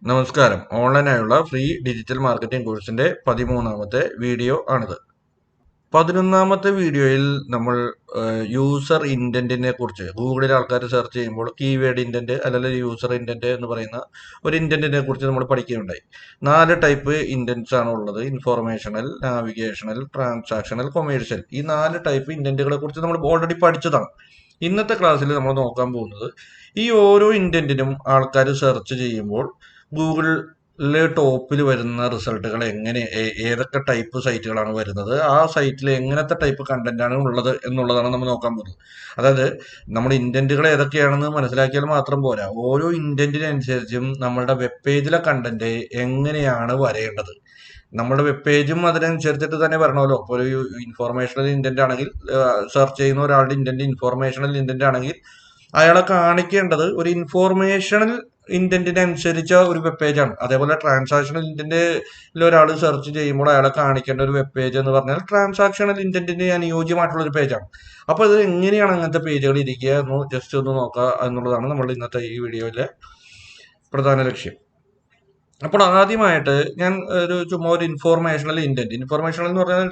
നമസ്കാരം. ഓൺലൈനായുള്ള free digital marketing കോഴ്സിന്റെ 13ാമത്തെ video ആണിത്. 11ാമത്തെ വീഡിയോയിൽ നമ്മൾ യൂസർ ഇൻറ്റന്റിനെ കുറിച്ച് ഗൂഗിളിൽ ആൾക്കാർ സെർച്ച് ചെയ്യുമ്പോൾ കീവേഡ് ഇൻറ്റന്റ് അല്ലെങ്കിൽ യൂസർ ഇൻറ്റന്റ് എന്ന് പറയുന്ന ഒരു ഇൻറ്റന്റിനെ കുറിച്ച് നമ്മൾ പഠിക്കുകയുണ്ടായി. 4 ടൈപ്പ് ഇൻറ്റന്റ്സ് ആണ് ഉള്ളത്. Informational, navigational, transactional, commercial. ഈ 4 ടൈപ്പ് ഇൻറ്റന്റുകളെ കുറിച്ച് നമ്മൾ ഓൾറെഡി പഠിച്ചതാണ്. ഇന്നത്തെ ക്ലാസ്സിൽ നമ്മൾ നോക്കാൻ പോകുന്നത് ഈ ഓരോ ഇൻറ്റന്റിനും ആൾക്കാർ സെർച്ച് ചെയ്യുമ്പോൾ ഗൂഗിളിലെ ടോപ്പിൽ വരുന്ന റിസൾട്ടുകൾ എങ്ങനെ ഏതൊക്കെ ടൈപ്പ് സൈറ്റുകളാണ് വരുന്നത്, ആ സൈറ്റിൽ എങ്ങനത്തെ ടൈപ്പ് കണ്ടന്റ് ആണ് ഉള്ളത് എന്നുള്ളതാണ് നമ്മൾ നോക്കാൻ പോകുന്നത്. അതായത് നമ്മുടെ ഇൻറ്റന്റുകൾ ഏതൊക്കെയാണെന്ന് മനസ്സിലാക്കിയാൽ മാത്രം പോരാ, ഓരോ ഇൻറ്റന്റിനനുസരിച്ചും നമ്മളുടെ വെബ് പേജിലെ കണ്ടന്റ് എങ്ങനെയാണ് വരേണ്ടത്. നമ്മുടെ വെബ് പേജും അതിനനുസരിച്ചിട്ട് തന്നെ വരണമല്ലോ. ഇപ്പോൾ ഒരു ഇൻഫോർമേഷണൽ ഇൻറ്റന്റ് ആണെങ്കിൽ, സെർച്ച് ചെയ്യുന്ന ഒരാളുടെ ഇൻറ്റന്റ് ഇൻഫോർമേഷണൽ ഇൻറ്റന്റ് ആണെങ്കിൽ അയാളെ കാണിക്കേണ്ടത് ഒരു ഇൻഫോർമേഷണൽ ഇൻറ്റന്റിനനുസരിച്ച ഒരു വെബ് പേജാണ്. അതേപോലെ ട്രാൻസാക്ഷണൽ ഇൻറ്റന്റിൽ ഒരാൾ സെർച്ച് ചെയ്യുമ്പോൾ അയാളെ കാണിക്കേണ്ട ഒരു വെബ് പേജ് എന്ന് പറഞ്ഞാൽ ട്രാൻസാക്ഷണൽ ഇൻറ്റന്റിന് അനുയോജ്യമായിട്ടുള്ള ഒരു പേജാണ്. അപ്പോൾ ഇത് എങ്ങനെയാണ് അങ്ങനത്തെ പേജുകൾ ഇരിക്കുക എന്ന് ജസ്റ്റ് ഒന്ന് നോക്കുക എന്നുള്ളതാണ് നമ്മുടെ ഇന്നത്തെ ഈ വീഡിയോയിലെ പ്രധാന ലക്ഷ്യം. അപ്പോൾ ആദ്യമായിട്ട് ഞാൻ ചുമ്മാ ഒരു ഇൻഫോർമേഷണൽ എന്ന് പറഞ്ഞാൽ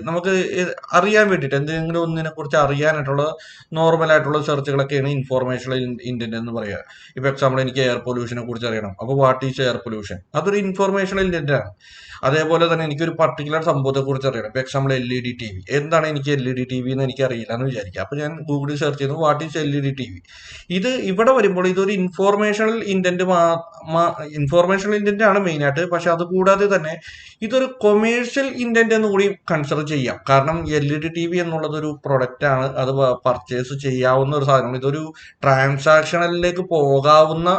നമുക്ക് അറിയാൻ വേണ്ടിയിട്ട് എന്തെങ്കിലും ഒന്നിനെ കുറിച്ച് അറിയാനായിട്ടുള്ള നോർമൽ ആയിട്ടുള്ള സെർച്ചുകളൊക്കെയാണ് ഇൻഫോർമേഷണൽ ഇൻറ്റന്റ് എന്ന് പറയുക. ഇപ്പൊ എക്സാമ്പിൾ, എനിക്ക് എയർ പൊല്യൂഷനെ കുറിച്ച് അറിയണം. അപ്പോൾ വാട്ട് ഈസ് എയർ പൊല്യൂഷൻ, അതൊരു ഇൻഫോർമേഷണൽ ഇൻറ്റന്റ് ആണ്. അതേപോലെ തന്നെ എനിക്കൊരു പർട്ടിക്കുലർ സംഭവത്തെ കുറിച്ച് അറിയണം. ഇപ്പൊ എക്സാമ്പിൾ LED TV. എന്താണ് എനിക്ക് LED TV എന്ന് എനിക്ക് അറിയില്ല എന്ന് വിചാരിക്കുക. അപ്പൊ ഞാൻ ഗൂഗിളിൽ സെർച്ച് ചെയ്യുന്നു വാട്ട് ഈസ് LED TV. ഇത് ഇവിടെ വരുമ്പോൾ ഇതൊരു ഇൻഫോർമേഷണൽ ഇൻറ്റന്റ് ആണ് മെയിൻ ആയിട്ട്. പക്ഷെ അത് കൂടാതെ തന്നെ ഇതൊരു കൊമേഴ്ഷ്യൽ ഇൻറ്റന്റ് എന്ന് കൂടി കൺസിഡർ ചെയ്യാം. കാരണം LED TV എന്നുള്ളത് ഒരു പ്രൊഡക്റ്റ് ആണ്, അത് പർച്ചേസ് ചെയ്യാവുന്ന ഒരു സാധനമാണ്. ഇതൊരു ട്രാൻസാക്ഷനിലേക്ക് പോകാവുന്ന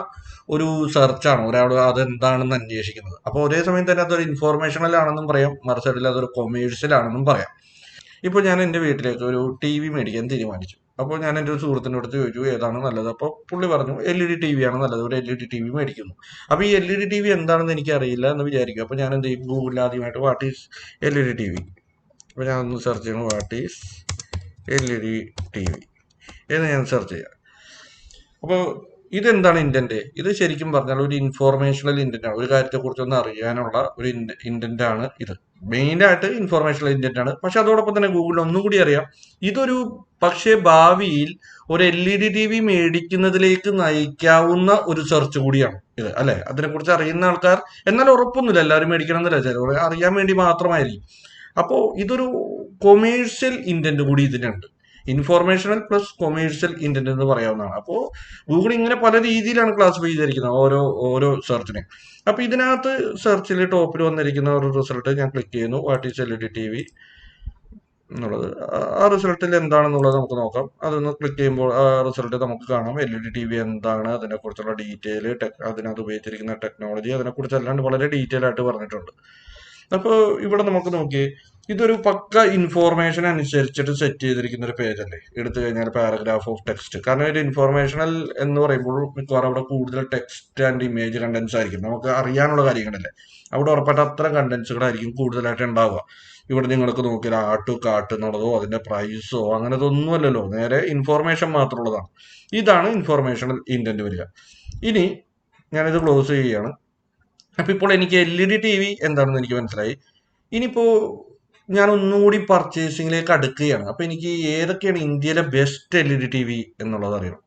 ഒരു സെർച്ചാണ്, ഒരാൾ അതെന്താണെന്ന് അന്വേഷിക്കുന്നത്. അപ്പോൾ ഒരേ സമയം തന്നെ അതൊരു ഇൻഫോർമേഷണൽ ആണെന്നും പറയാം, മറുസൈഡിൽ അതൊരു കൊമേഴ്ഷ്യൽ ആണെന്നും പറയാം. ഇപ്പോൾ ഞാൻ എൻ്റെ വീട്ടിലേക്ക് ഒരു TV മേടിക്കാൻ തീരുമാനിച്ചു. അപ്പോൾ ഞാൻ എൻ്റെ ഒരു സുഹൃത്തിൻ്റെ അടുത്ത് ചോദിച്ചു ഏതാണ് നല്ലത്. അപ്പോൾ പുള്ളി പറഞ്ഞു LED TV ആണ് നല്ലത്, ഒരു LED TV മേടിക്കുന്നു. അപ്പോൾ ഈ LED TV എന്താണെന്ന് എനിക്ക് അറിയില്ല എന്ന് വിചാരിക്കും. അപ്പോൾ ഞാൻ എന്ത് ചെയ്യും, ഗൂഗിളിൽ ആദ്യമായിട്ട് വാട്ട് ഈസ് LED TV. അപ്പോൾ ഞാൻ ഒന്ന് സെർച്ച് ചെയ്യണം, വാട്ട് ഈസ് LED TV എന്ന് ഞാൻ സെർച്ച് ചെയ്യാം. അപ്പോൾ ഇതെന്താണ് ഇൻറ്റന്റ്? ഇത് ശരിക്കും പറഞ്ഞാൽ ഒരു ഇൻഫോർമേഷണൽ ഇൻറ്റന്റ് ആണ്. ഒരു കാര്യത്തെക്കുറിച്ചൊന്ന് അറിയാനുള്ള ഒരു ഇൻറ്റന്റ് ആണ് ഇത്. മെയിനായിട്ട് ഇൻഫോർമേഷണൽ ഇൻറ്റന്റ് ആണ്. പക്ഷെ അതോടൊപ്പം തന്നെ ഗൂഗിളിൽ ഒന്നും കൂടി അറിയാം, ഇതൊരു പക്ഷേ ഭാവിയിൽ ഒരു LED TV മേടിക്കുന്നതിലേക്ക് നയിക്കാവുന്ന ഒരു സെർച്ച് കൂടിയാണ് ഇത്, അല്ലെ? അതിനെക്കുറിച്ച് അറിയുന്ന ആൾക്കാർ, എന്നാൽ ഉറപ്പൊന്നുമില്ല എല്ലാവരും മേടിക്കണം എന്നില്ല, ചിലർ അറിയാൻ വേണ്ടി മാത്രമായിരിക്കും. അപ്പോൾ ഇതൊരു കൊമേഴ്ഷ്യൽ ഇൻറ്റന്റ് കൂടി ഇതിനുണ്ട്. ഇൻഫോർമേഷണൽ പ്ലസ് കൊമേഴ്ഷ്യൽ ഇൻറ്റന്റ് എന്ന് പറയാവുന്നതാണ്. അപ്പോൾ ഗൂഗിൾ ഇങ്ങനെ പല രീതിയിലാണ് ക്ലാസിഫൈ ചെയ്തിരിക്കുന്നത് ഓരോ സെർച്ചിനെ. അപ്പോൾ ഇതിനകത്ത് സെർച്ചിൽ ടോപ്പിൽ വന്നിരിക്കുന്ന ഒരു റിസൾട്ട് ഞാൻ ക്ലിക്ക് ചെയ്യുന്നു, വാട്ട് ഈസ് LED TV എന്നുള്ളത്. ആ റിസൾട്ടിൽ എന്താണെന്നുള്ളത് നമുക്ക് നോക്കാം. അതൊന്ന് ക്ലിക്ക് ചെയ്യുമ്പോൾ ആ റിസൾട്ട് നമുക്ക് കാണാം. LED TV എന്താണ്, അതിനെക്കുറിച്ചുള്ള ഡീറ്റെയിൽ, അതിനകത്ത് ഉപയോഗിച്ചിരിക്കുന്ന ടെക്നോളജി, അതിനെക്കുറിച്ചെല്ലാം വളരെ ഡീറ്റെയിൽ ആയിട്ട് പറഞ്ഞിട്ടുണ്ട്. അപ്പോൾ ഇവിടെ നമുക്ക് നോക്കി, ഇതൊരു പക്ക ഇൻഫോർമേഷൻ അനുസരിച്ചിട്ട് സെറ്റ് ചെയ്തിരിക്കുന്ന ഒരു പേജ് അല്ലേ. എടുത്തു കഴിഞ്ഞാൽ പാരഗ്രാഫ് ഓഫ് ടെക്സ്റ്റ്. കാരണം ഒരു ഇൻഫോർമേഷണൽ എന്ന് പറയുമ്പോൾ മിക്കവാറും അവിടെ കൂടുതൽ ടെക്സ്റ്റ് ആൻഡ് ഇമേജ് കണ്ടൻസ് ആയിരിക്കും. നമുക്ക് അറിയാനുള്ള കാര്യങ്ങളല്ലേ, അവിടെ ഉറപ്പായിട്ട് അത്ര കണ്ടൻസുകളായിരിക്കും കൂടുതലായിട്ട് ഉണ്ടാവുക. ഇവിടെ നിങ്ങൾക്ക് നോക്കിയാൽ ആട്ടു കാട്ട് എന്നുള്ളതോ അതിന്റെ പ്രൈസോ അങ്ങനത്തെ ഒന്നുമല്ലല്ലോ, നേരെ ഇൻഫോർമേഷൻ മാത്രമുള്ളതാണ്. ഇതാണ് ഇൻഫോർമേഷണൽ ഇൻറ്റന്റ് വരിക. ഇനി ഞാനിത് ക്ലോസ് ചെയ്യുകയാണ്. അപ്പൊ ഇപ്പോൾ എനിക്ക് LED TV എന്താണെന്ന് എനിക്ക് മനസ്സിലായി. ഇനിയിപ്പോ ഞാൻ ഒന്നുകൂടി പർച്ചേസിംഗിലേക്ക് അടുക്കുകയാണ്. അപ്പൊ എനിക്ക് ഏതൊക്കെയാണ് ഇന്ത്യയിലെ ബെസ്റ്റ് LED TV എന്നുള്ളത് അറിയണം.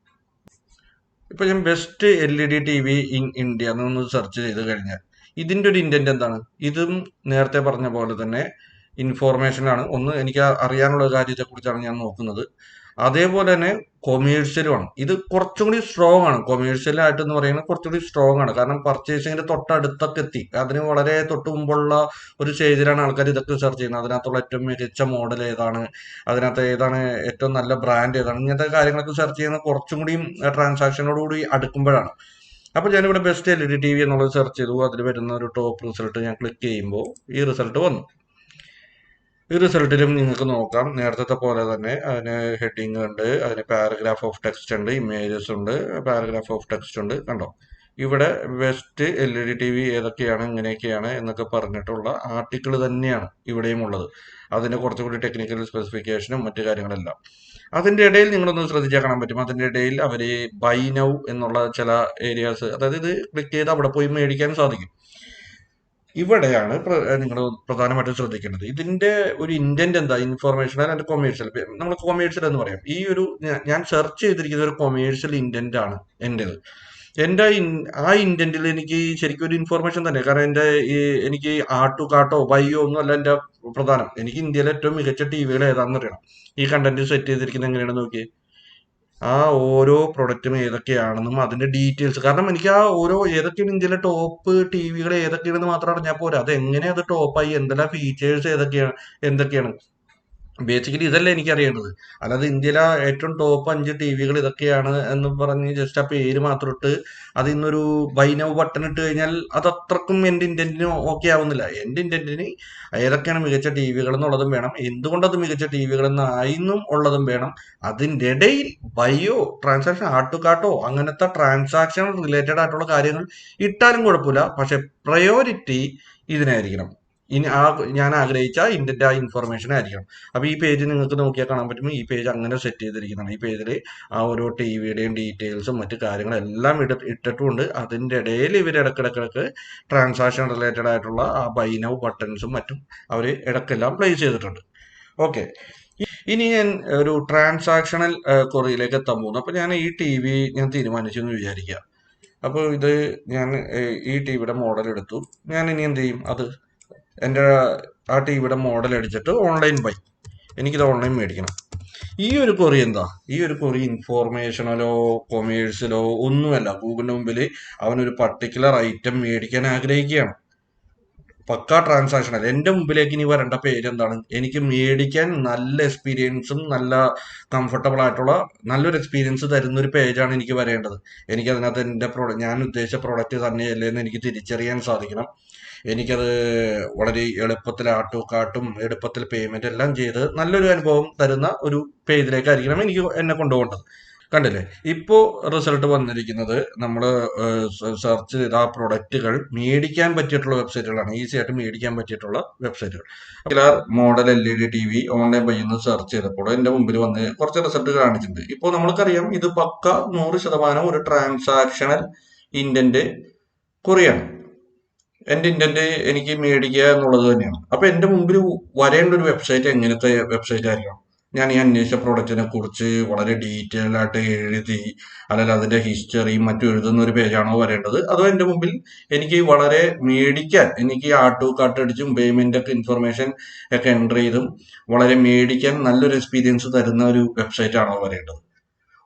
ഇപ്പൊ ഞാൻ best LED TV in India എന്നൊന്ന് സെർച്ച് ചെയ്ത് കഴിഞ്ഞാൽ ഇതിന്റെ ഒരു ഇൻറ്റന്റ് എന്താണ്? ഇതും നേരത്തെ പറഞ്ഞ പോലെ തന്നെ ഇൻഫോർമേഷനാണ്. ഒന്ന്, എനിക്ക് അറിയാനുള്ള കാര്യത്തെ കുറിച്ചാണ് ഞാൻ നോക്കുന്നത്. അതേപോലെ തന്നെ കൊമേഴ്ഷ്യലുമാണ്. ഇത് കുറച്ചും കൂടി സ്ട്രോങ് ആണ്. കൊമേഴ്ഷ്യലായിട്ട് എന്ന് പറയുന്നത് കുറച്ചുകൂടി സ്ട്രോങ് ആണ്. കാരണം പർച്ചേസിങ്ങിന്റെ തൊട്ടടുത്തൊക്കെ എത്തി, അതിന് വളരെ തൊട്ട് മുമ്പുള്ള ഒരു സ്റ്റേജിലാണ് ആൾക്കാർ ഇതൊക്കെ സെർച്ച് ചെയ്യുന്നത്. അതിനകത്തുള്ള ഏറ്റവും മികച്ച മോഡൽ ഏതാണ്, അതിനകത്ത് ഏതാണ് ഏറ്റവും നല്ല ബ്രാൻഡ് ഏതാണ്, ഇങ്ങനത്തെ കാര്യങ്ങളൊക്കെ സെർച്ച് ചെയ്യുന്നത് കുറച്ചും കൂടി ട്രാൻസാക്ഷനോടുകൂടി അടുക്കുമ്പോഴാണ്. അപ്പോൾ ഞാനിവിടെ ബെസ്റ്റ് LED TV എന്നുള്ളത് സെർച്ച് ചെയ്തു. അതിൽ വരുന്ന ഒരു ടോപ്പ് റിസൾട്ട് ഞാൻ ക്ലിക്ക് ചെയ്യുമ്പോൾ ഈ റിസൾട്ട് വന്നു. ഈ റിസൾട്ടിലും നിങ്ങൾക്ക് നോക്കാം, നേരത്തെ പോലെ തന്നെ അതിന് ഹെഡിങ് ഉണ്ട്, അതിന് പാരഗ്രാഫ് ഓഫ് ടെക്സ്റ്റ് ഉണ്ട്, ഇമേജസ് ഉണ്ട്, പാരഗ്രാഫ് ഓഫ് ടെക്സ്റ്റ് ഉണ്ട്. കണ്ടോ, ഇവിടെ ബെസ്റ്റ് LED TV ഏതൊക്കെയാണ്, ഇങ്ങനെയൊക്കെയാണ് എന്നൊക്കെ പറഞ്ഞിട്ടുള്ള ആർട്ടിക്കിൾ തന്നെയാണ് ഇവിടെയും ഉള്ളത്. അതിൻ്റെ കുറച്ചുകൂടി ടെക്നിക്കൽ സ്പെസിഫിക്കേഷനും മറ്റു കാര്യങ്ങളെല്ലാം. അതിൻ്റെ ഇടയിൽ നിങ്ങളൊന്ന് ശ്രദ്ധിച്ചാൽ കാണാൻ പറ്റും. അതിൻ്റെ ഇടയിൽ അവർ ബൈ നൗ എന്നുള്ള ചില ഏരിയാസ്, അതായത് ഇത് ക്ലിക്ക് ചെയ്ത് അവിടെ പോയി മേടിക്കാൻ സാധിക്കും. ഇവിടെയാണ് നിങ്ങൾ പ്രധാനമായിട്ടും ശ്രദ്ധിക്കേണ്ടത്. ഇതിന്റെ ഒരു ഇന്റന്റ് എന്താ, ഇൻഫോർമേഷൻ ആൻഡ് കൊമേഴ്ഷ്യൽ. നമ്മൾ കൊമേഴ്ഷ്യൽ എന്ന് പറയാം. ഈ ഒരു ഞാൻ സെർച്ച് ചെയ്തിരിക്കുന്ന ഒരു കൊമേഴ്ഷ്യൽ ഇന്റന്റ് ആണ് എൻ്റെത്. എൻ്റെ ആ ഇന്റന്റിൽ എനിക്ക് ശരിക്കും ഒരു ഇൻഫോർമേഷൻ തന്നെ. കാരണം എനിക്ക് ആട്ടു കാട്ടോ ബയ്യോ ഒന്നും അല്ല എൻ്റെ പ്രധാനം. എനിക്ക് ഇന്ത്യയിലെ ഏറ്റവും മികച്ച ടിവികൾ ഏതാണെന്ന് അറിയണം. ഈ കണ്ടന്റ് സെറ്റ് ചെയ്തിരിക്കുന്നത് എങ്ങനെയാണെന്ന് നോക്കി. ആ ഓരോ പ്രൊഡക്റ്റും ഏതൊക്കെയാണെന്നും അതിന്റെ ഡീറ്റെയിൽസ്. കാരണം എനിക്ക് ആ ഓരോ ഏതൊക്കെയാണ് ഇന്ത്യയിലെ ടോപ്പ് ടിവികൾ ഏതൊക്കെയാണെന്ന് മാത്രം അറിഞ്ഞാൽ പോരാ, അത് എങ്ങനെ അത് ടോപ്പായി, എന്തെല്ലാം ഫീച്ചേഴ്സ് എന്തൊക്കെയാണ്. ബേസിക്കലി ഇതല്ല എനിക്ക് അറിയേണ്ടത്. അല്ലാതെ ഇന്ത്യയിലെ ഏറ്റവും ടോപ്പ് 5 ടിവികൾ ഇതൊക്കെയാണ് എന്ന് പറഞ്ഞ് ജസ്റ്റ് ആ പേര് മാത്രം ഇട്ട് അത് ഇന്നൊരു ബൈ നൗ ബട്ടൺ ഇട്ട് കഴിഞ്ഞാൽ അത് അത്രക്കും എൻ്റെ ഇന്റന്റിന് ഓക്കെ ആവുന്നില്ല. എൻ്റെ ഇന്റന്റിന് ഏതൊക്കെയാണ് മികച്ച ടിവികൾ എന്നുള്ളതും വേണം, എന്തുകൊണ്ടത് മികച്ച ടിവികൾ എന്നായിന്നും ഉള്ളതും വേണം. അതിൻ്റെ ഇടയിൽ ബയോ ട്രാൻസാക്ഷൻ ആട്ടുകാട്ടോ അങ്ങനത്തെ ട്രാൻസാക്ഷൻ റിലേറ്റഡ് ആയിട്ടുള്ള കാര്യങ്ങൾ ഇട്ടാലും കുഴപ്പമില്ല. പക്ഷെ പ്രയോറിറ്റി ഇതിനായിരിക്കണം. ഞാൻ ആഗ്രഹിച്ച ഇന്ത്യൻ്റെ ആ ഇൻഫർമേഷൻ ആയിരിക്കണം. അപ്പൊ ഈ പേജ് നിങ്ങൾക്ക് നോക്കിയാൽ കാണാൻ പറ്റും. ഈ പേജ് അങ്ങനെ സെറ്റ് ചെയ്തിരിക്കുന്നതാണ്. ഈ പേജിൽ ആ ഓരോ ടിവിയുടെയും ഡീറ്റെയിൽസും മറ്റു കാര്യങ്ങളെല്ലാം ഇട്ടിട്ടുണ്ട്. അതിൻ്റെ ഇടയിൽ ഇവർ ഇടക്കിടക്ക് ട്രാൻസാക്ഷൻ റിലേറ്റഡ് ആയിട്ടുള്ള ആ ബൈ നൗ ബട്ടൺസും മറ്റും അവർ ഇടക്കെല്ലാം പ്ലേസ് ചെയ്തിട്ടുണ്ട്. ഓക്കെ, ഇനി ഞാൻ ഒരു ട്രാൻസാക്ഷണൽ കൊറിയിലേക്ക് എത്താൻ പോകുന്നു. അപ്പൊ ഞാൻ ഈ ടി വി ഞാൻ തീരുമാനിച്ചു എന്ന് വിചാരിക്കുക. അപ്പോൾ ഇത് ഞാൻ ഈ ടിവിയുടെ മോഡൽ എടുത്തു. ഞാൻ ഇനി എന്ത് ചെയ്യും, അത് എൻ്റെ ആ ടിവിയുടെ മോഡൽ അടിച്ചിട്ട് ഓൺലൈൻ ബൈ, എനിക്കിത് ഓൺലൈൻ മേടിക്കണം. ഈ ഒരു കൊറി എന്താ, ഈ ഒരു കൊറി ഇൻഫോർമേഷനിലോ കൊമേഴ്സിലോ ഒന്നുമല്ല. ഗൂഗിളിന്റെ മുമ്പിൽ അവനൊരു പർട്ടിക്കുലർ ഐറ്റം മേടിക്കാൻ ആഗ്രഹിക്കുകയാണ്. പക്കാ ട്രാൻസാക്ഷണൽ. എൻ്റെ മുമ്പിലേക്ക് ഇനി വരേണ്ട പേജ് എന്താണ്, എനിക്ക് മേടിക്കാൻ നല്ല എക്സ്പീരിയൻസും നല്ല കംഫർട്ടബിൾ ആയിട്ടുള്ള നല്ലൊരു എക്സ്പീരിയൻസ് തരുന്ന ഒരു പേജാണ് എനിക്ക് വരേണ്ടത്. എനിക്കതിനകത്ത് ഞാൻ ഉദ്ദേശിച്ച പ്രോഡക്റ്റ് തന്നെയല്ലേ എന്ന് എനിക്ക് തിരിച്ചറിയാൻ സാധിക്കണം. എനിക്കത് വളരെ എളുപ്പത്തിൽ ആട്ടും എളുപ്പത്തിൽ പേയ്മെന്റ് എല്ലാം ചെയ്ത് നല്ലൊരു അനുഭവം തരുന്ന ഒരു പേജിലേക്കായിരിക്കണം എനിക്ക് എന്നെ കൊണ്ടുപോകേണ്ടത്. കണ്ടില്ലേ, ഇപ്പോ റിസൾട്ട് വന്നിരിക്കുന്നത് നമ്മൾ സെർച്ച് ചെയ്ത ആ പ്രൊഡക്റ്റുകൾ മേടിക്കാൻ പറ്റിയിട്ടുള്ള വെബ്സൈറ്റുകളാണ്. ഈസി ആയിട്ട് മേടിക്കാൻ പറ്റിയിട്ടുള്ള വെബ്സൈറ്റുകൾ. മോഡൽ LED TV ഓൺലൈൻ ബൈന്ന് സെർച്ച് ചെയ്തപ്പോൾ എന്റെ മുമ്പിൽ വന്ന് കുറച്ച് റിസൾട്ട് കാണിച്ചിട്ടുണ്ട്. ഇപ്പോൾ നമ്മൾക്കറിയാം ഇത് പക്ക 100% ഒരു ട്രാൻസാക്ഷണൽ ഇന്റന്റ് കൊറിയാണ്. എന്റെ ഇന്റന്റ് എനിക്ക് മേടിക്കുക എന്നുള്ളത് തന്നെയാണ്. അപ്പൊ എന്റെ മുമ്പിൽ വരേണ്ട ഒരു വെബ്സൈറ്റ് എങ്ങനത്തെ വെബ്സൈറ്റ് ആയിരിക്കണം? ഞാൻ ഈ അന്വേഷിച്ച പ്രോഡക്റ്റിനെ കുറിച്ച് വളരെ ഡീറ്റെയിൽ ആയിട്ട് എഴുതി, അല്ലെങ്കിൽ അതിന്റെ ഹിസ്റ്ററിയും മറ്റും എഴുതുന്ന ഒരു പേജാണോ വരേണ്ടത്? അതോ എന്റെ മുമ്പിൽ എനിക്ക് വളരെ മേടിക്കാൻ, എനിക്ക് കാട്ടടിച്ചും പേയ്മെന്റ് ഒക്കെ ഇൻഫർമേഷൻ ഒക്കെ എൻ്റർ ചെയ്തും വളരെ മേടിക്കാൻ നല്ലൊരു എക്സ്പീരിയൻസ് തരുന്ന ഒരു വെബ്സൈറ്റ് ആണോ വരേണ്ടത്?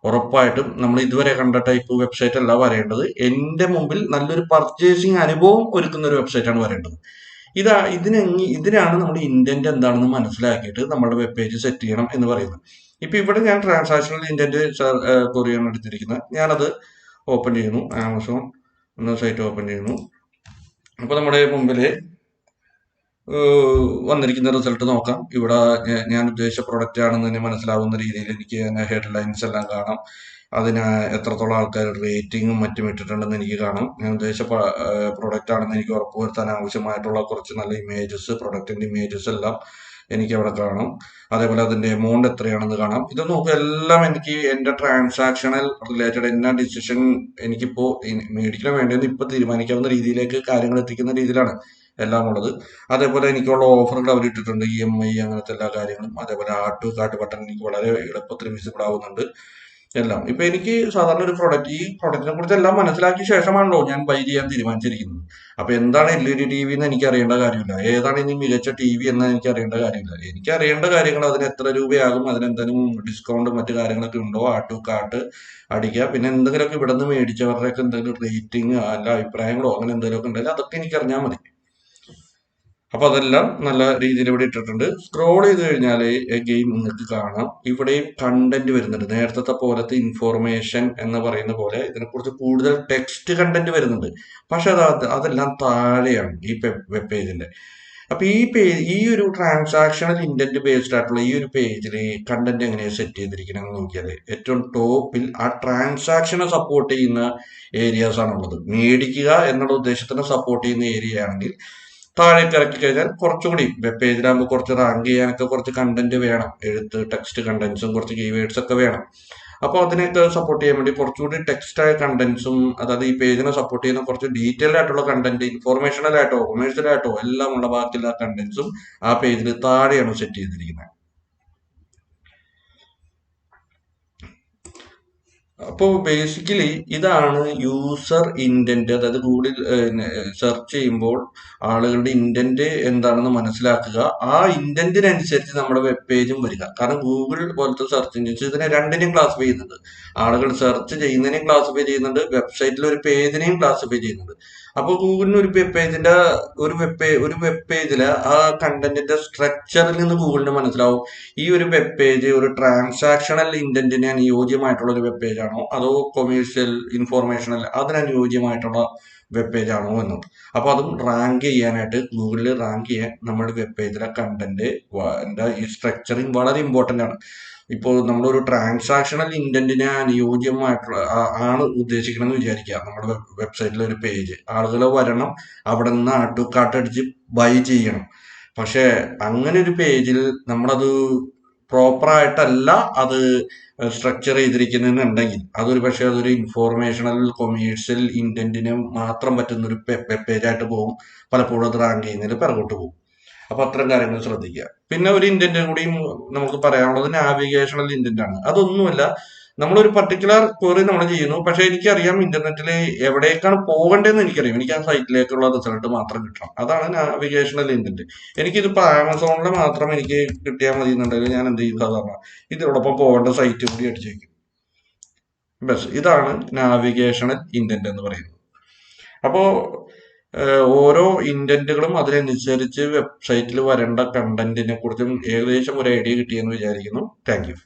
ഉറപ്പായിട്ടും നമ്മൾ ഇതുവരെ കണ്ട ടൈപ്പ് വെബ്സൈറ്റ് അല്ല വരേണ്ടത്. എൻ്റെ മുമ്പിൽ നല്ലൊരു പർച്ചേസിങ് അനുഭവം ഒരുക്കുന്ന ഒരു വെബ്സൈറ്റ് ആണ് വരേണ്ടത്. ഇതിനാണ് നമ്മുടെ ഇന്റന്റ് എന്താണെന്ന് മനസ്സിലാക്കിയിട്ട് നമ്മുടെ വെബ് പേജ് സെറ്റ് ചെയ്യണം എന്ന് പറയുന്നത്. ഇപ്പൊ ഇവിടെ ഞാൻ ട്രാൻസാക്ഷണൽ ഇന്റന്റ് കൊറിയാണ് എടുത്തിരിക്കുന്നത്. ഞാനത് ഓപ്പൺ ചെയ്യുന്നു. ആമസോൺ എന്ന സൈറ്റ് ഓപ്പൺ ചെയ്യുന്നു. അപ്പൊ നമ്മുടെ മുമ്പില് വന്നിരിക്കുന്ന റിസൾട്ട് നോക്കാം. ഇവിടെ ഞാൻ ഉദ്ദേശിച്ച പ്രൊഡക്റ്റ് ആണെന്ന് തന്നെ മനസ്സിലാവുന്ന രീതിയിൽ എനിക്ക് ഹെഡ്ലൈൻസ് എല്ലാം കാണാം. അതിന് എത്രത്തോളം ആൾക്കാർ റേറ്റിംഗും മറ്റും ഇട്ടിട്ടുണ്ടെന്ന് എനിക്ക് കാണാം. ഞാൻ ഉദ്ദേശിച്ച പ്രൊഡക്റ്റ് ആണെന്ന് എനിക്ക് ഉറപ്പുവരുത്താൻ ആവശ്യമായിട്ടുള്ള കുറച്ച് നല്ല ഇമേജസ്, പ്രൊഡക്റ്റിന്റെ ഇമേജസ് എല്ലാം എനിക്ക് അവിടെ കാണാം. അതേപോലെ അതിന്റെ എമൗണ്ട് എത്രയാണെന്ന് കാണാം. ഇത് നോക്കുക, എല്ലാം എനിക്ക് എന്റെ ട്രാൻസാക്ഷണൽ റിലേറ്റഡ് എന്നാ ഡിസിഷൻ എനിക്കിപ്പോ മേടിക്കണം വേണ്ടതെന്ന് ഇപ്പൊ തീരുമാനിക്കാവുന്ന രീതിയിലേക്ക് കാര്യങ്ങൾ എത്തിക്കുന്ന രീതിയിലാണ് എല്ലാം ഉള്ളത്. അതേപോലെ എനിക്കുള്ള ഓഫറുകൾ അവർ ഇട്ടിട്ടുണ്ട്, EMI അങ്ങനത്തെ എല്ലാ കാര്യങ്ങളും. അതേപോലെ കാർട്ട് ബട്ടൺ എനിക്ക് വളരെ എളുപ്പത്തിൽ വിസിബിൾ ആവുന്നുണ്ട് എല്ലാം. ഇപ്പൊ എനിക്ക് സാധാരണ ഒരു ഈ പ്രൊഡക്റ്റിനെ കുറിച്ച് എല്ലാം മനസ്സിലാക്കിയ ശേഷമാണല്ലോ ഞാൻ ബൈ ചെയ്യാൻ തീരുമാനിച്ചിരിക്കുന്നത്. അപ്പൊ എന്താണ് LED TV എന്ന് എനിക്ക് അറിയേണ്ട കാര്യമില്ല. ഏതാണ് ഇനി മികച്ച TV എന്ന് എനിക്ക് അറിയേണ്ട കാര്യമില്ല. എനിക്ക് അറിയേണ്ട കാര്യങ്ങൾ അതിന് എത്ര രൂപയാകും, അതിനെന്തെങ്കിലും ഡിസ്കൗണ്ട് മറ്റു കാര്യങ്ങളൊക്കെ ഉണ്ടോ, കാർട്ട് അടിക്കുക, പിന്നെ എന്തെങ്കിലുമൊക്കെ ഇവിടെ നിന്ന് മേടിച്ചവരുടെയൊക്കെ എന്തെങ്കിലും റേറ്റിംഗ് അല്ല അഭിപ്രായങ്ങളോ അങ്ങനെ എന്തെങ്കിലുമൊക്കെ ഉണ്ടെങ്കിൽ അതൊക്കെ എനിക്ക് അറിഞ്ഞാൽ മതി. അപ്പൊ അതെല്ലാം നല്ല രീതിയിൽ ഇവിടെ ഇട്ടിട്ടുണ്ട്. സ്ക്രോൾ ചെയ്ത് കഴിഞ്ഞാൽ ഗെയിം നിങ്ങൾക്ക് കാണാം, ഇവിടെയും കണ്ടന്റ് വരുന്നുണ്ട്. നേരത്തെ പോലത്തെ ഇൻഫോർമേഷൻ എന്ന് പറയുന്ന പോലെ ഇതിനെക്കുറിച്ച് കൂടുതൽ ടെക്സ്റ്റ് കണ്ടന്റ് വരുന്നുണ്ട്. പക്ഷെ അതെല്ലാം താഴെയാണ് ഈ വെബ് പേജിന്റെ. അപ്പൊ ഈ ഒരു ട്രാൻസാക്ഷണൽ ഇന്റന്റ് ബേസ്ഡ് ആയിട്ടുള്ള ഈ ഒരു പേജിൽ കണ്ടന്റ് എങ്ങനെയാണ് സെറ്റ് ചെയ്തിരിക്കണമെന്ന് നോക്കിയാൽ ഏറ്റവും ടോപ്പിൽ ആ ട്രാൻസാക്ഷനെ സപ്പോർട്ട് ചെയ്യുന്ന ഏരിയാസ് ആണുള്ളത്. മേടിക്കുക എന്നുള്ള ഉദ്ദേശത്തിനെ സപ്പോർട്ട് ചെയ്യുന്ന ഏരിയ ആണെങ്കിൽ താഴേക്ക് ഇറക്കി കഴിഞ്ഞാൽ കുറച്ചുകൂടി വെബ് പേജിലാകുമ്പോൾ കുറച്ച് റാങ്ക് ചെയ്യാനൊക്കെ കുറച്ച് കണ്ടന്റ് വേണം, എഴുത്ത് ടെക്സ്റ്റ് കണ്ടന്റ്സും കുറച്ച് കീവേഡ്സ് ഒക്കെ വേണം. അപ്പോൾ അതിനെയൊക്കെ സപ്പോർട്ട് ചെയ്യാൻ വേണ്ടി കുറച്ചുകൂടി ടെക്സ്റ്റ് ആയ കണ്ടന്റ്സും, അതായത് ഈ പേജിനെ സപ്പോർട്ട് ചെയ്യുന്ന കുറച്ച് ഡീറ്റെയിൽഡ് ആയിട്ടുള്ള കണ്ടന്റ്, ഇൻഫോർമേഷണൽ ആയിട്ടോ കൊമേഴ്ഷ്യൽ ആയിട്ടോ എല്ലാം ഉള്ള ബാക്കിയുള്ള കണ്ടന്റ്സും ആ പേജിൽ താഴെയാണ് സെറ്റ് ചെയ്തിരിക്കുന്നത്. അപ്പോൾ ബേസിക്കലി ഇതാണ് യൂസർ ഇന്റന്റ്. അതായത് ഗൂഗിളിൽ സെർച്ച് ചെയ്യുമ്പോൾ ആളുകളുടെ ഇന്റന്റ് എന്താണെന്ന് മനസ്സിലാക്കുക, ആ ഇന്റന്റിനനുസരിച്ച് നമ്മുടെ വെബ് പേജും വരിക. കാരണം ഗൂഗിൾ പോലത്തെ സെർച്ച് എഞ്ചിൻസ് ഇതിനെ രണ്ടിനെയും ക്ലാസിഫൈ ചെയ്യുന്നുണ്ട്. ആളുകൾ സെർച്ച് ചെയ്യുന്നതിനെയും ക്ലാസിഫൈ ചെയ്യുന്നുണ്ട്, വെബ്സൈറ്റിൽ ഒരു പേജിനെയും ക്ലാസിഫൈ ചെയ്യുന്നുണ്ട്. അപ്പോൾ ഗൂഗിളിന് ഒരു വെബ് പേജിന്റെ ഒരു വെബ് പേജില് ആ കണ്ടന്റിന്റെ സ്ട്രക്ചറിൽ നിന്ന് ഗൂഗിളിന് മനസ്സിലാവും ഈ ഒരു വെബ് പേജ് ഒരു ട്രാൻസാക്ഷണൽ ഇന്റന്റിന് അനുയോജ്യമായിട്ടുള്ള ഒരു വെബ് പേജ് ആണോ, അതോ കൊമേഴ്ഷ്യൽ ഇൻഫോർമേഷണൽ അതിനനുയോജ്യമായിട്ടുള്ള വെബ് പേജ് ആണോ എന്നത്. അപ്പൊ അതും റാങ്ക് ചെയ്യാനായിട്ട്, ഗൂഗിളിൽ റാങ്ക് ചെയ്യാൻ നമ്മുടെ വെബ് പേജിലെ കണ്ടന്റ് ഈ സ്ട്രക്ചറിങ് വളരെ ഇമ്പോർട്ടന്റ് ആണ്. ഇപ്പോൾ നമ്മളൊരു ട്രാൻസാക്ഷണൽ ഇന്റന്റിന് അനുയോജ്യമായിട്ടുള്ള ആണ് ഉദ്ദേശിക്കണമെന്ന് വിചാരിക്കുക. നമ്മുടെ വെബ്സൈറ്റിലെ ഒരു പേജ് ആളുകൾ വരണം, അവിടെ നിന്ന് ആഡ് ടു കാർട്ട് അടിച്ച് ബൈ ചെയ്യണം. പക്ഷെ അങ്ങനെ ഒരു പേജിൽ നമ്മളത് പ്രോപ്പറായിട്ടല്ല അത് സ്ട്രക്ചർ ചെയ്തിരിക്കുന്നുണ്ടെങ്കിൽ അതൊരു പക്ഷെ അതൊരു ഇൻഫോർമേഷണൽ കൊമേഴ്ഷ്യൽ ഇന്റന്റിന് മാത്രം പറ്റുന്ന ഒരു വെബ് പേജായിട്ട് പോകും. പലപ്പോഴും അത് റാങ്ക് ചെയ്യുന്നതിൽ പിറകോട്ട് പോകും. അപ്പൊ അത്തരം കാര്യങ്ങൾ ശ്രദ്ധിക്കുക. പിന്നെ ഒരു ഇന്റന്റും കൂടിയും നമുക്ക് പറയാനുള്ളത് നാവിഗേഷണൽ ഇന്റന്റ് ആണ്. അതൊന്നുമല്ല, നമ്മളൊരു പർട്ടിക്കുലർ ക്വറി നമ്മൾ ചെയ്യുന്നു, പക്ഷെ എനിക്കറിയാം ഇന്റർനെറ്റിൽ എവിടേക്കാണ് പോകേണ്ടതെന്ന് എനിക്കറിയാം. എനിക്ക് ആ സൈറ്റിലേക്കുള്ള റിസൾട്ട് മാത്രം കിട്ടണം. അതാണ് നാവിഗേഷണൽ ഇന്റന്റ്. എനിക്കിതിപ്പോ ആമസോണിൽ മാത്രം എനിക്ക് കിട്ടിയാൽ മതി എന്നുണ്ടെങ്കിൽ ഞാൻ എന്ത് ചെയ്യും, സാധാരണ ഇതിനോടൊപ്പം പോകേണ്ട സൈറ്റ് കൂടി അടിച്ചു വയ്ക്കും. ബസ് ഇതാണ് നാവിഗേഷണൽ ഇന്റന്റ് എന്ന് പറയുന്നത്. അപ്പോ ഓരോ ഇന്റന്റുകളും അതിനനുസരിച്ച് വെബ്സൈറ്റിൽ വരേണ്ട കണ്ടന്റിനെ കുറിച്ചും ഏകദേശം ഒരു ഐഡിയ കിട്ടിയെന്ന് വിചാരിക്കുന്നു. Thank you.